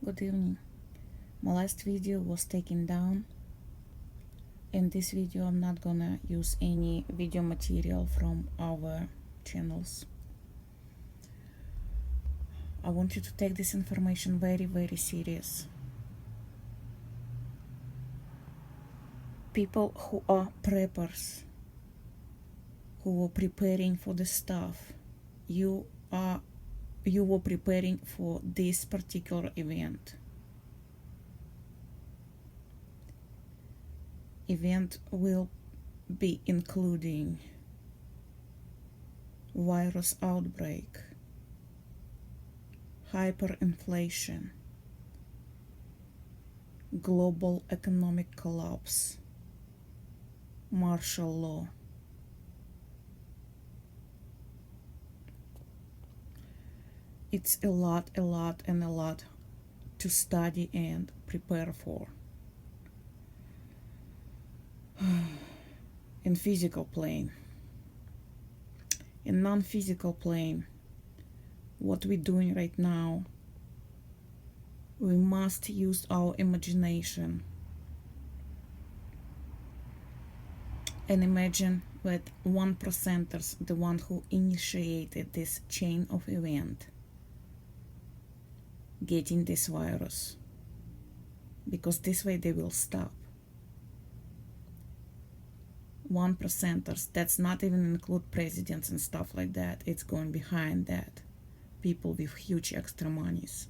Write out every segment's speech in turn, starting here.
Good evening. My last video was taken down. In this video I'm not gonna use any video material from our channels. I want you to take this information very serious. People who are preppers, who were preparing for the stuff, you were preparing for this particular event. Event will be including virus outbreak, hyperinflation, global economic collapse, martial law. It's a lot to study and prepare for. In physical plane. In non-physical plane, what we're doing right now, we must use our imagination and imagine that 1%ers, the one who initiated this chain of event, getting this virus, because this way they will stop. 1%ers, that's not even include presidents and stuff like that. It's going behind that, people with huge extra monies.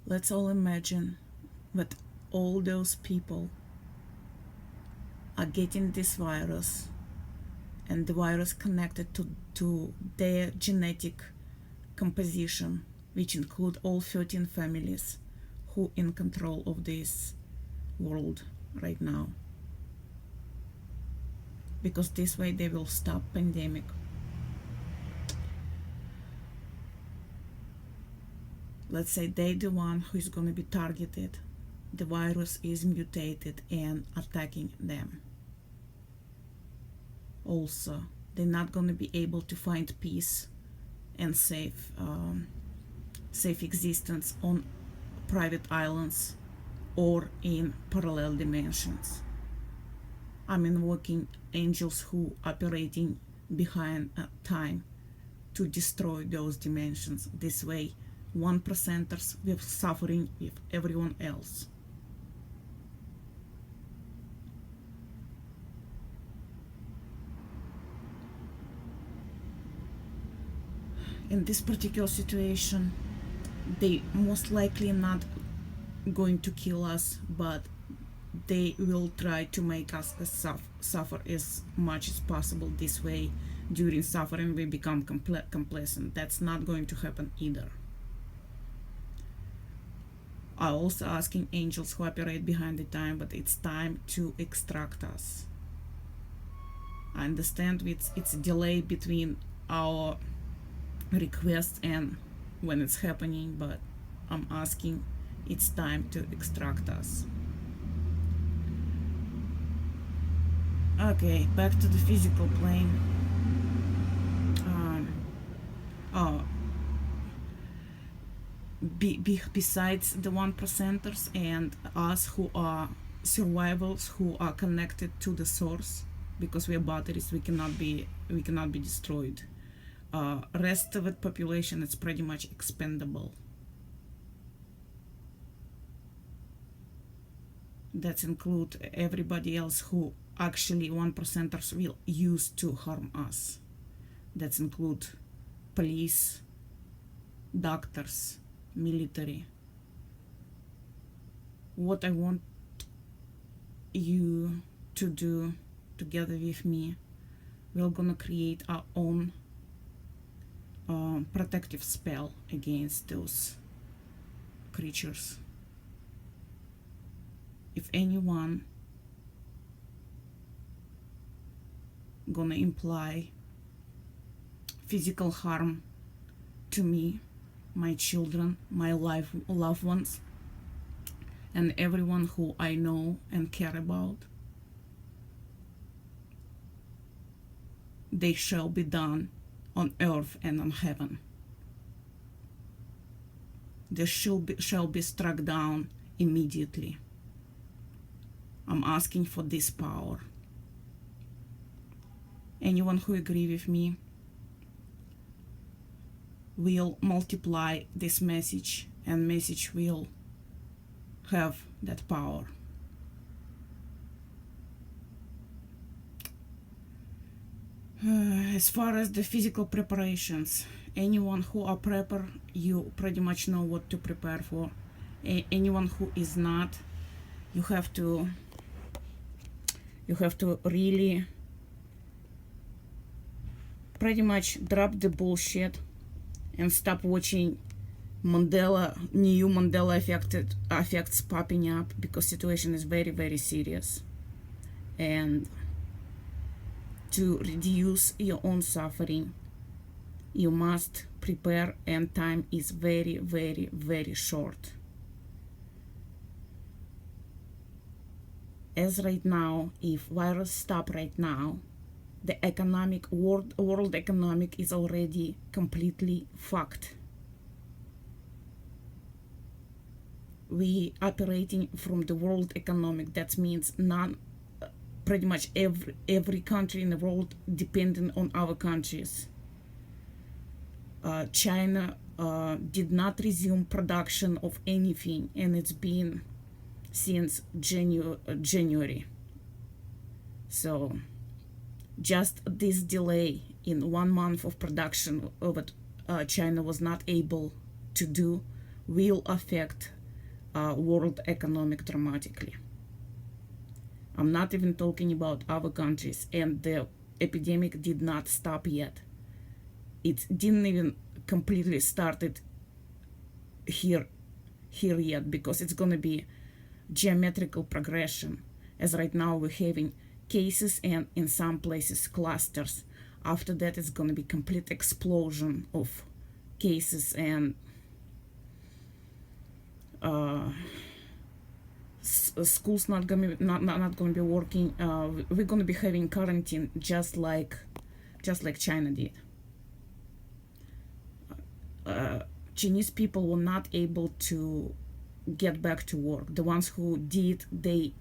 Let's all imagine that all those people are getting this virus, and the virus connected to their genetic composition, which include all 13 families who in control of this world right now. Because this way they will stop pandemic. Let's say they're the one who is going to be targeted. The virus is mutated and attacking them. Also, they're not going to be able to find peace and safe existence on private islands or in parallel dimensions. I'm invoking angels who operating behind time to destroy those dimensions. This way, 1%ers will suffering with everyone else. In this particular situation, they most likely not going to kill us, but they will try to make us suffer as much as possible. This way, during suffering, we become complacent. That's not going to happen either. I'm also asking angels who operate behind the time, but it's time to extract us. I understand it's a delay between our request and when it's happening, but I'm asking, it's time to extract us. Okay, back to the physical plane. Besides the 1%ers and us who are survivors, who are connected to the source, because we are batteries, we cannot be destroyed. Rest of the population is pretty much expendable. That include everybody else who actually 1%ers will use to harm us. That include police, doctors, military. What I want you to do together with me, we're gonna create our own protective spell against those creatures. If anyone gonna imply physical harm to me, my children, my loved ones, and everyone who I know and care about, they shall be done on earth and on heaven. They shall be struck down immediately. I'm asking for this power. Anyone who agree with me will multiply this message, and message will have that power. As far as the physical preparations, anyone who are prepper, you pretty much know what to prepare for. Anyone who is not, you have to really pretty much drop the bullshit and stop watching new Mandela effects popping up, because situation is very, very serious. And to reduce your own suffering, you must prepare, and time is very, very, very short. As right now, if virus stop right now, the world economic is already completely fucked. We operating from the world economic. That means pretty much every country in the world dependent on our countries. China did not resume production of anything, and it's been since January. So just this delay in 1 month of production of what China was not able to do will affect world economic dramatically. I'm not even talking about other countries, and the epidemic did not stop yet. It didn't even completely started here yet, because it's going to be geometrical progression. As right now we're having cases and in some places clusters. After that it's going to be complete explosion of cases, and schools not going to be working. We're going to be having quarantine just like China did. Chinese people were not able to get back to work. The ones who did, they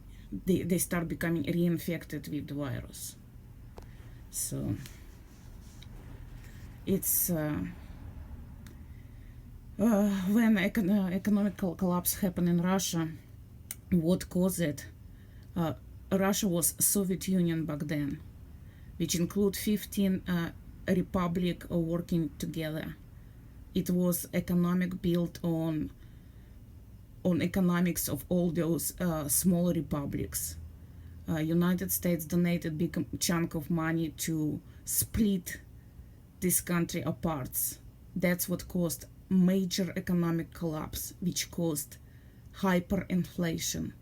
start becoming reinfected with the virus. So it's when economic collapse happened in Russia, what caused it? Russia was Soviet Union back then, which include 15 republic working together. It was economic built on economics of all those small republics. United States donated big chunk of money to split this country apart. That's what caused major economic collapse, which caused hyperinflation,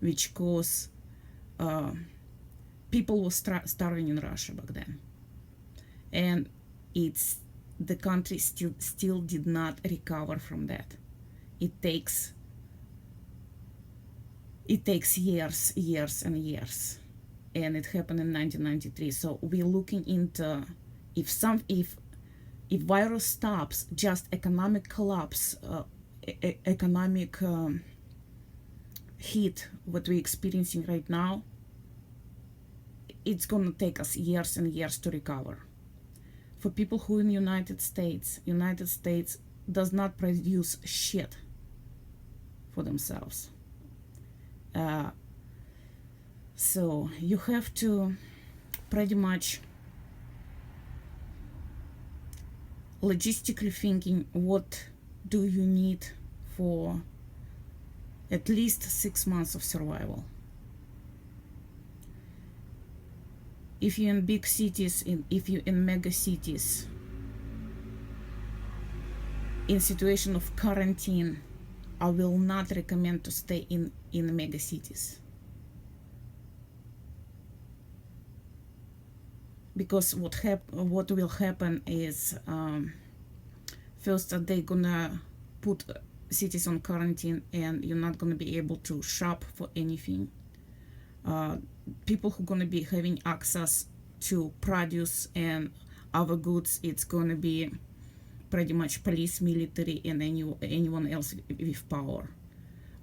which caused people were starving in Russia back then. And the country still did not recover from that. It takes years and years, and it happened in 1993. So we're looking into if virus stops, just economic collapse, economic hit what we're experiencing right now, it's gonna take us years and years to recover. For people who in United States does not produce shit for themselves. So you have to pretty much logistically thinking, what do you need for at least 6 months of survival. If you're in big cities, if you're in mega cities, in situation of quarantine, I will not recommend to stay in mega cities, because what will happen is first they're gonna put cities on quarantine, and you're not gonna be able to shop for anything. People who gonna be having access to produce and other goods, it's gonna be pretty much police, military, and anyone else with power.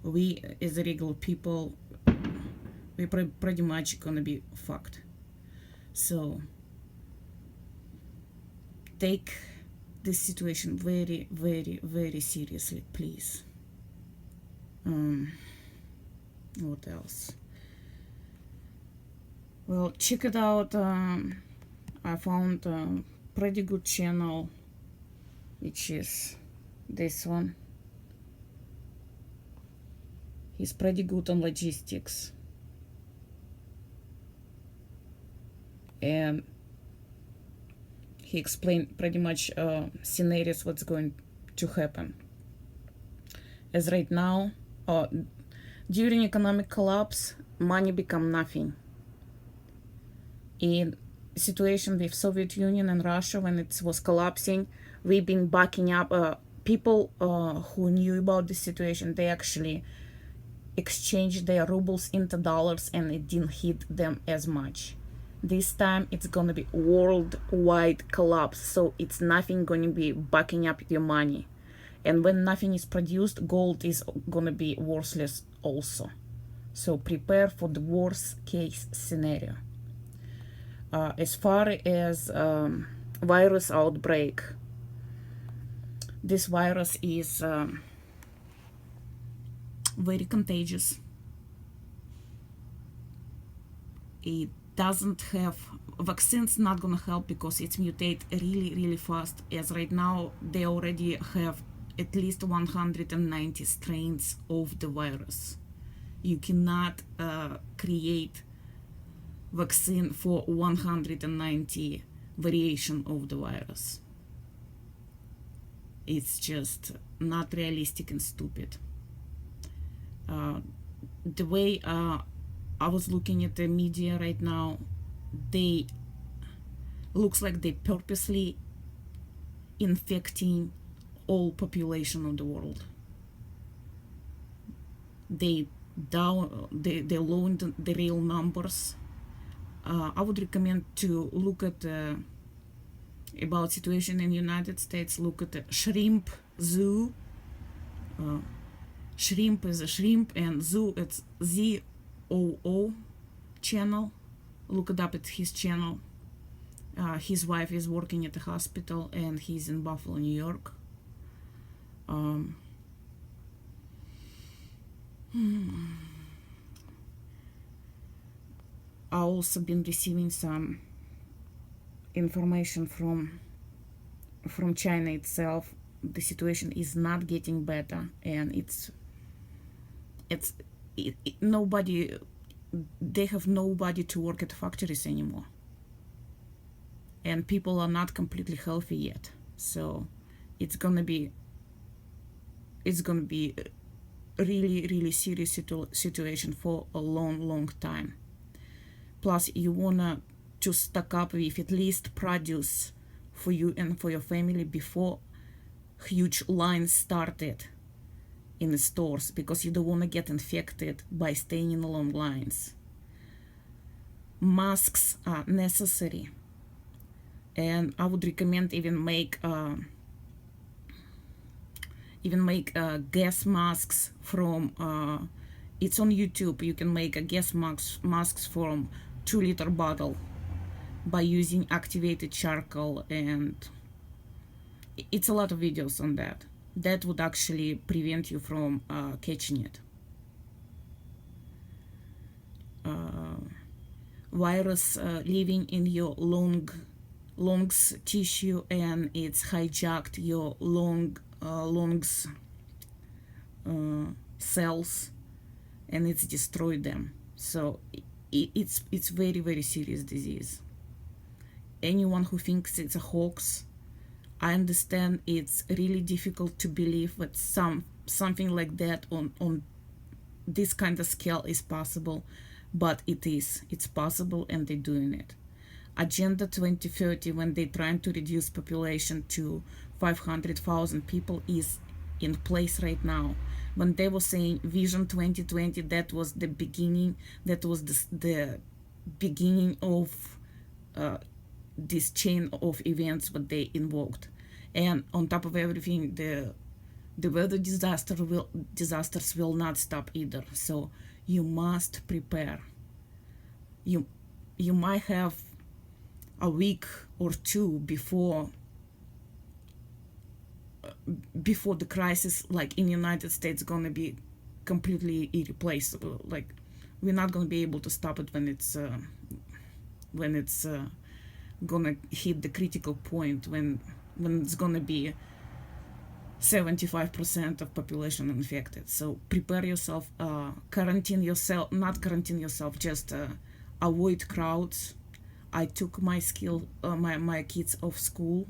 We as regular people, we're pretty much gonna be fucked. So take this situation very, very, very seriously, please. What else? Well, check it out. I found a pretty good channel, which is this one. He's pretty good on logistics, and he explained pretty much scenarios what's going to happen. As right now, during economic collapse, money become nothing. In situation with Soviet Union and Russia, when it was collapsing, we've been backing up people who knew about the situation. They actually exchanged their rubles into dollars, and it didn't hit them as much. This time it's gonna be worldwide collapse, so it's nothing gonna be backing up your money. And when nothing is produced, gold is gonna be worthless also. So prepare for the worst case scenario. As far as virus outbreak, this virus is very contagious. It doesn't have vaccines, not gonna help because it's mutate really, really fast. As right now, they already have at least 190 strains of the virus. You cannot create vaccine for 190 variation of the virus. It's just not realistic and stupid. The way I was looking at the media right now, they looks like they purposely infecting all population of the world. They lowered the real numbers. I would recommend to look at about situation in United States. Look at the shrimp zoo. Shrimp is a shrimp, and zoo it's ZOO channel. Look it up at his channel. His wife is working at the hospital, and he's in Buffalo, New York. I also been receiving some information from China itself. The situation is not getting better, and nobody, they have nobody to work at factories anymore, and people are not completely healthy yet. So it's gonna be a really, really serious situation for a long time. Plus, you wanna to stock up with at least produce for you and for your family before huge lines started in the stores, because you don't want to get infected by staying in the long lines. Masks are necessary, and I would recommend even make gas masks from it's on YouTube. You can make a gas masks from 2-liter bottle by using activated charcoal, and it's a lot of videos on that. That would actually prevent you from catching it. Virus living in your lungs tissue, and it's hijacked your lungs cells, and it's destroyed them. So it's very, very serious disease. Anyone who thinks it's a hoax, I understand it's really difficult to believe that something like that on this kind of scale is possible, but it is. It's possible, and they're doing it. Agenda 2030, when they're trying to reduce population to 500,000 people, is in place right now. When they were saying Vision 2020, that was the beginning. That was the beginning of this chain of events what they invoked. And on top of everything, the weather disasters will not stop either. So you must prepare. You might have a week or two before the crisis, like in United States, gonna be completely irreplaceable. Like, we're not gonna be able to stop it when it's gonna hit the critical point, when it's gonna be 75% of population infected. So prepare yourself, quarantine yourself, not quarantine yourself, just avoid crowds. I took my kids off school,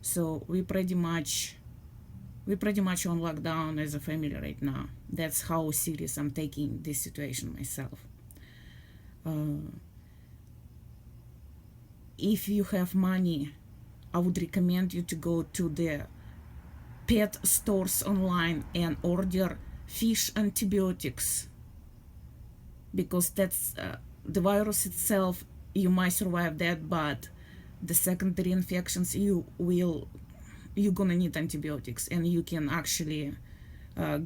so we pretty much on lockdown as a family right now. That's how serious I'm taking this situation myself. If you have money, I would recommend you to go to the pet stores online and order fish antibiotics, because that's the virus itself, you might survive that, but the secondary infections, you're gonna need antibiotics, and you can actually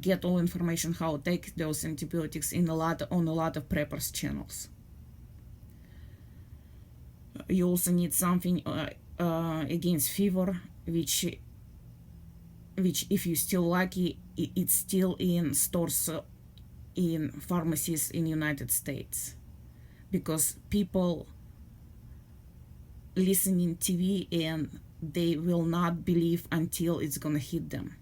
get all information how to take those antibiotics on a lot of preppers channels. You also need something against fever, which if you're still lucky, it's still in stores, in pharmacies in United States, because people listening TV and they will not believe until it's gonna hit them.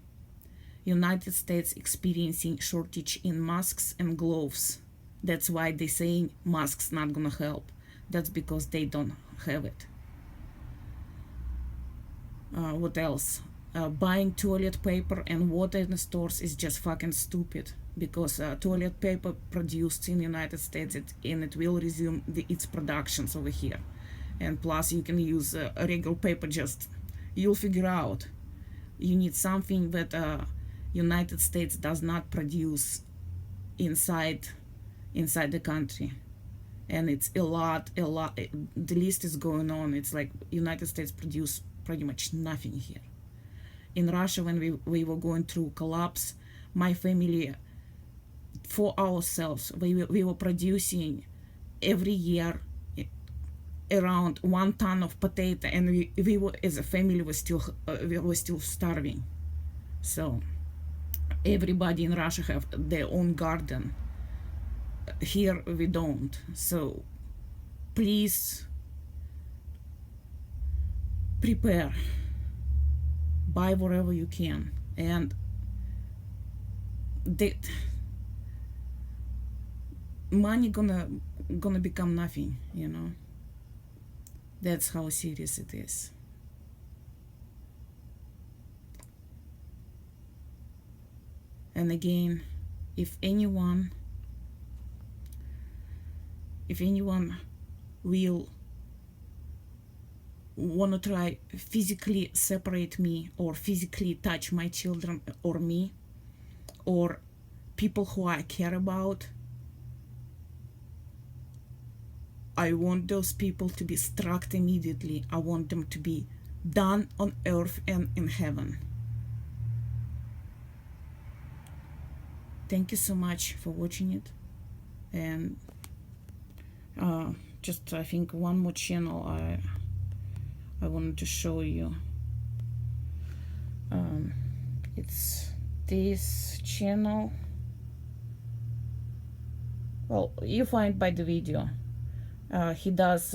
United States experiencing shortage in masks and gloves. That's why they saying masks not gonna help. That's because they don't have it. What else? Buying toilet paper and water in the stores is just fucking stupid, because toilet paper produced in the United States, it will resume its productions over here. And plus you can use regular paper, just you'll figure out. You need something that United States does not produce inside the country. And it's a lot, the list is going on. It's like United States produce pretty much nothing here. In Russia, when we were going through collapse, my family, for ourselves, we were producing every year around 1 ton of potato, and we were, as a family, we were still starving. So everybody in Russia have their own garden. Here we don't. So please prepare, buy whatever you can, and the money gonna become nothing, you know. That's how serious it is. And again, if anyone will want to try physically separate me, or physically touch my children or me, or people who I care about, I want those people to be struck immediately. I want them to be done on earth and in heaven. Thank you so much for watching it. And just I think one more channel I wanted to show you. It's this channel. Well, you find by the video. He does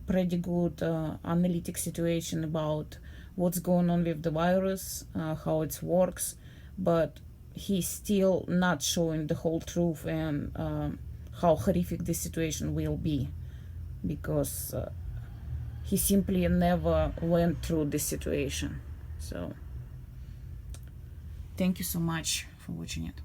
pretty good analytic situation about what's going on with the virus, how it works, but he's still not showing the whole truth and how horrific this situation will be, because he simply never went through this situation. So thank you so much for watching it.